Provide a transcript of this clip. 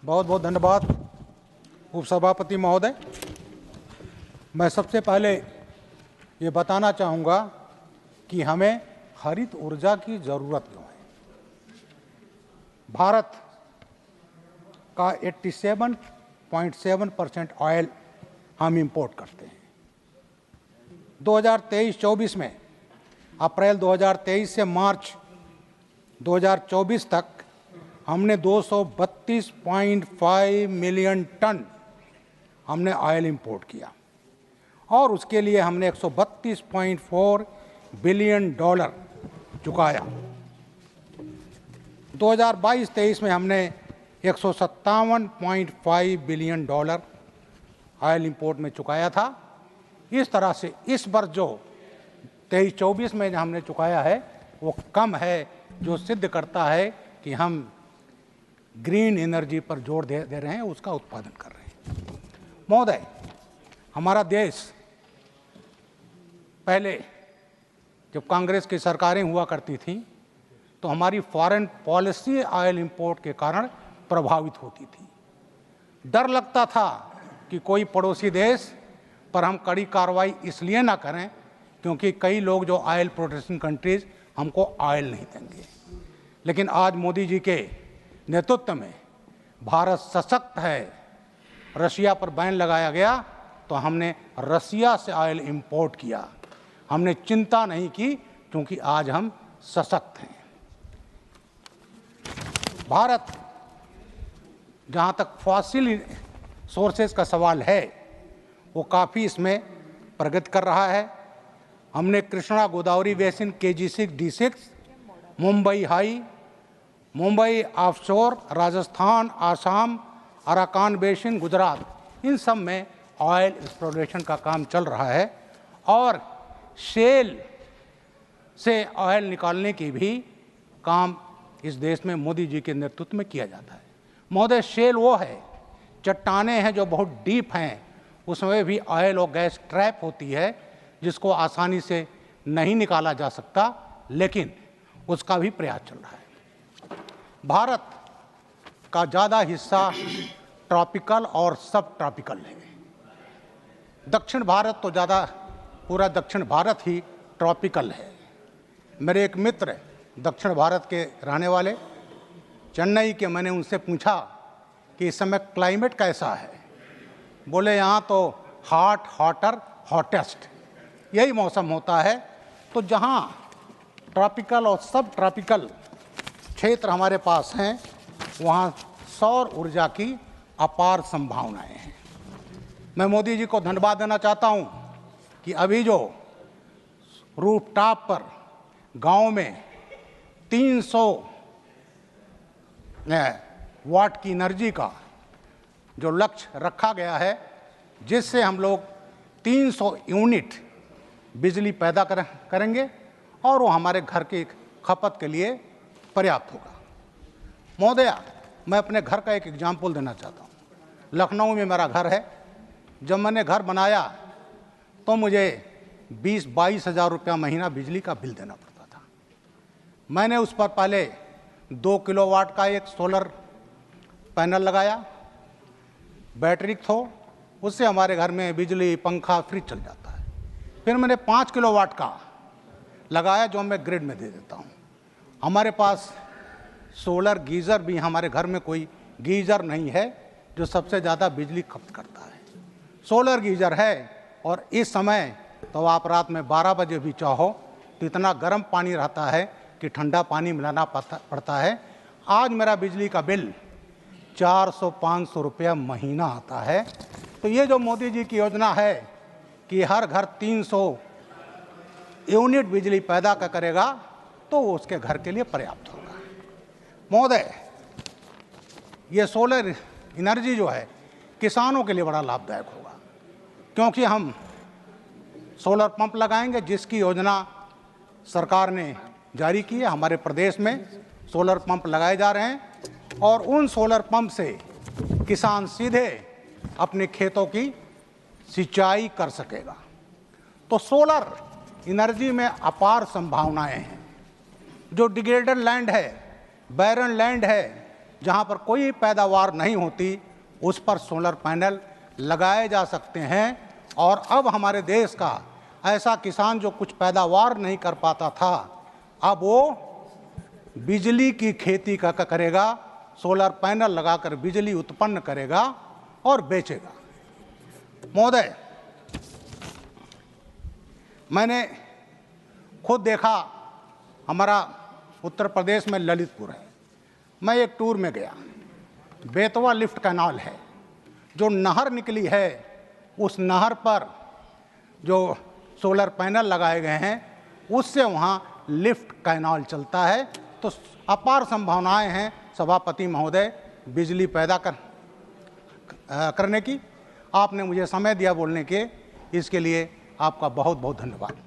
बहुत बहुत धन्यवाद उपसभापति महोदय। मैं सबसे पहले ये बताना चाहूँगा कि हमें हरित ऊर्जा की ज़रूरत क्यों है। भारत का 87.7% ऑयल हम इंपोर्ट करते हैं। 2023-24 में अप्रैल 2023 से मार्च 2024 तक हमने 232.5 मिलियन टन हमने ऑयल इंपोर्ट किया और उसके लिए हमने 132.4 बिलियन डॉलर चुकाया। 2022-23 में हमने 157.5 बिलियन डॉलर ऑयल इंपोर्ट में चुकाया था। इस तरह से इस वर्ष जो 23-24 में हमने चुकाया है वो कम है, जो सिद्ध करता है कि हम ग्रीन एनर्जी पर जोर दे रहे हैं, उसका उत्पादन कर रहे हैं। महोदय, हमारा देश पहले जब कांग्रेस की सरकारें हुआ करती थी तो हमारी फॉरेन पॉलिसी ऑयल इंपोर्ट के कारण प्रभावित होती थी। डर लगता था कि कोई पड़ोसी देश पर हम कड़ी कार्रवाई इसलिए ना करें क्योंकि कई लोग जो ऑयल प्रोड्यूसिंग कंट्रीज हमको ऑयल नहीं देंगे। लेकिन आज मोदी जी के नेतृत्व में भारत सशक्त है। रशिया पर बैन लगाया गया तो हमने रशिया से ऑयल इंपोर्ट किया। हमने चिंता नहीं की क्योंकि आज हम सशक्त हैं। भारत जहाँ तक फॉसिल सोर्सेज का सवाल है वो काफ़ी इसमें प्रगति कर रहा है। हमने Krishna Godavari basin KG6 D6, Mumbai high, Mumbai offshore, Rajasthan, Assam, Arakan basin, Gujarat, इन सब में ऑयल एक्सप्लोरेशन का काम चल रहा है और शेल से ऑयल निकालने की भी काम इस देश में मोदी जी के नेतृत्व में किया जाता है। महोदय, शेल वो है, चट्टानें हैं जो बहुत डीप हैं, उसमें भी ऑयल और गैस ट्रैप होती है जिसको आसानी से नहीं निकाला जा सकता, लेकिन उसका भी प्रयास चल रहा है। भारत का ज़्यादा हिस्सा ट्रॉपिकल और सब ट्रॉपिकल है। दक्षिण भारत तो ज़्यादा, पूरा दक्षिण भारत ही ट्रॉपिकल है। मेरे एक मित्र दक्षिण भारत के रहने वाले चेन्नई के, मैंने उनसे पूछा कि इस समय क्लाइमेट कैसा है। बोले यहाँ तो हॉट, हॉटर, हॉटेस्ट यही मौसम होता है। तो जहाँ ट्रॉपिकल और सब ट्रॉपिकल क्षेत्र हमारे पास हैं वहाँ सौर ऊर्जा की अपार संभावनाएं हैं। मैं मोदी जी को धन्यवाद देना चाहता हूँ कि अभी जो रूफटॉप पर गांव में 300 वाट की एनर्जी का जो लक्ष्य रखा गया है, जिससे हम लोग 300 यूनिट बिजली पैदा करेंगे और वो हमारे घर की खपत के लिए पर्याप्त होगा। महोदया, मैं अपने घर का एक एग्जाम्पल देना चाहता हूँ। लखनऊ में मेरा घर है। जब मैंने घर बनाया तो मुझे 20-22 हज़ार रुपया महीना बिजली का बिल देना पड़ता था। मैंने उस पर पहले 2 किलोवाट का एक सोलर पैनल लगाया, बैटरी थो, उससे हमारे घर में बिजली, पंखा, फ्रिज चल जाता है। फिर मैंने 5 किलोवाट का लगाया जो मैं ग्रिड में दे देता हूँ। हमारे पास सोलर गीज़र भी, हमारे घर में कोई गीज़र नहीं है जो सबसे ज़्यादा बिजली खपत करता है। सोलर गीज़र है और इस समय तो आप रात में 12 बजे भी चाहो तो इतना गर्म पानी रहता है कि ठंडा पानी मिलाना पड़ता है। आज मेरा बिजली का बिल 400-500 रुपया महीना आता है। तो ये जो मोदी जी की योजना है कि हर घर 300 यूनिट बिजली पैदा करेगा तो वो उसके घर के लिए पर्याप्त होगा। महोदय, ये सोलर एनर्जी जो है किसानों के लिए बड़ा लाभदायक होगा क्योंकि हम सोलर पंप लगाएंगे जिसकी योजना सरकार ने जारी की है। हमारे प्रदेश में सोलर पंप लगाए जा रहे हैं और उन सोलर पंप से किसान सीधे अपने खेतों की सिंचाई कर सकेगा। तो सोलर एनर्जी में अपार संभावनाएं हैं। जो डिग्रेडेड लैंड है, बैरन लैंड है, जहाँ पर कोई पैदावार नहीं होती उस पर सोलर पैनल लगाए जा सकते हैं। और अब हमारे देश का ऐसा किसान जो कुछ पैदावार नहीं कर पाता था, अब वो बिजली की खेती का करेगा, सोलर पैनल लगाकर बिजली उत्पन्न करेगा और बेचेगा। महोदय, मैंने खुद देखा, हमारा उत्तर प्रदेश में ललितपुर है, मैं एक टूर में गया, बेतवा लिफ्ट कैनाल है, जो नहर निकली है उस नहर पर जो सोलर पैनल लगाए गए हैं उससे वहाँ लिफ्ट कैनाल चलता है। तो अपार संभावनाएं हैं सभापति महोदय बिजली पैदा करने की। आपने मुझे समय दिया बोलने के, इसके लिए आपका बहुत बहुत धन्यवाद।